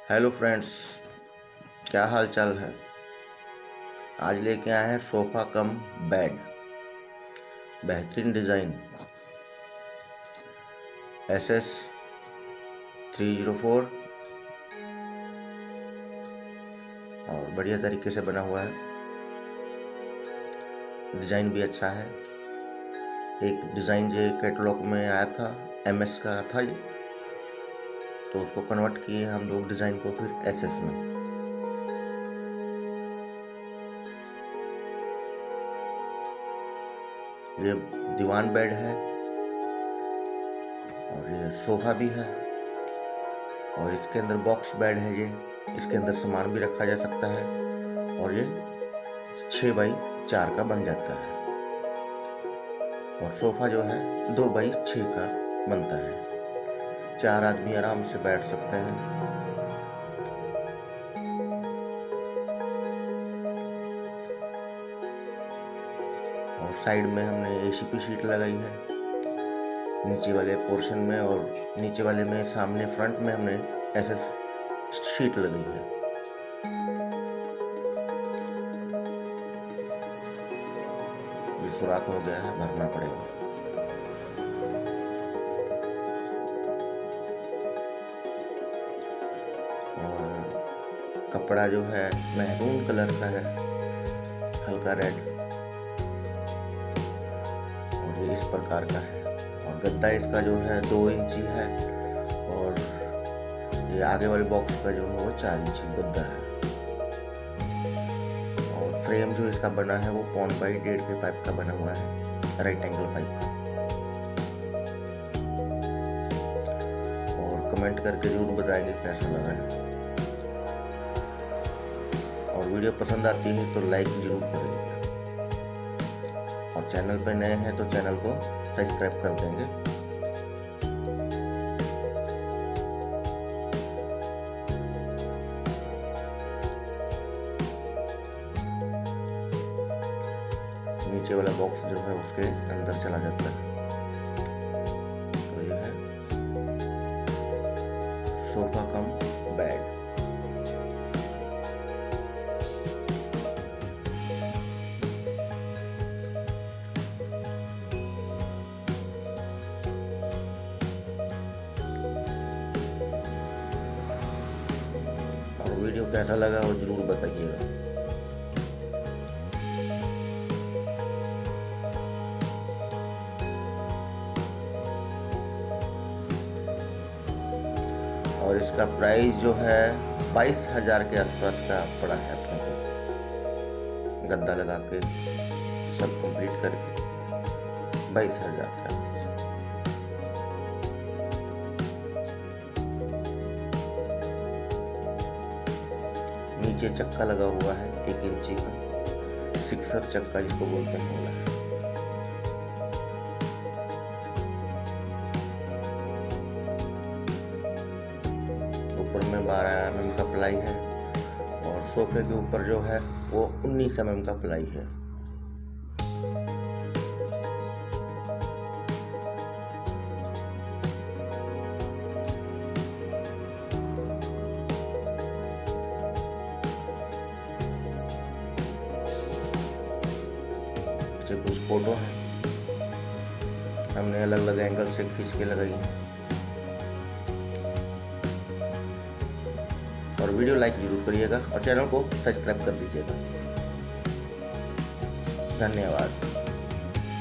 Hello friends, क्या हाल चाल है। आज लेके आए हैं सोफ़ा कम बेड। बेहतरीन डिज़ाइन SS304 और बढ़िया तरीके से बना हुआ है। डिज़ाइन भी अच्छा है। एक डिज़ाइन जो कैटलॉग में आया था MS का था ये, तो उसको कन्वर्ट किए हम लोग डिज़ाइन को फिर SS में। ये दीवान बेड है और ये सोफ़ा भी है और इसके अंदर बॉक्स बेड है। ये इसके अंदर सामान भी रखा जा सकता है और ये 6x4 का बन जाता है और सोफ़ा जो है 2x6 का बनता है। 4 आदमी आराम से बैठ सकते हैं। और साइड में हमने ACP शीट लगाई है नीचे वाले पोर्शन में, और नीचे वाले में सामने फ्रंट में हमने SS शीट लगाई है। ये सुराख हो गया है, भरना पड़ेगा। और कपड़ा जो है मैरून कलर का है, हल्का रेड, और ये इस प्रकार का है। और गद्दा इसका जो है 2 इंची है और ये आगे वाले बॉक्स का जो है वो 4 इंची गद्दा है। और फ्रेम जो इसका बना है वो 1/1.5 के पाइप का बना हुआ है, राइट एंगल पाइप का। और कमेंट करके जरूर बताएंगे कैसा लगा है। और वीडियो पसंद आती है तो लाइक जरूर करेंगे, और चैनल पे नए हैं तो चैनल को सब्सक्राइब कर देंगे। नीचे वाला बॉक्स जो है उसके अंदर चला जाता है। तो ये है सोफा कम बेड। और वीडियो कैसा लगा वो जरूर बताइएगा। और इसका प्राइस जो है 22,000 के आसपास का पड़ा है अपने को, गद्दा लगा के सब कंप्लीट करके 22,000 के आसपास। नीचे चक्का लगा हुआ है 1 इंची का, सिक्सर चक्का जिसको बोलते हैं बोला है। ऊपर में 12 mm का प्लाई है और सोफे के ऊपर जो है वो 19 mm का प्लाई है। कुछ फोटो है हमने अलग अलग एंगल से खींच के लगाई है। और वीडियो लाइक जरूर करिएगा और चैनल को सब्सक्राइब कर दीजिएगा। धन्यवाद।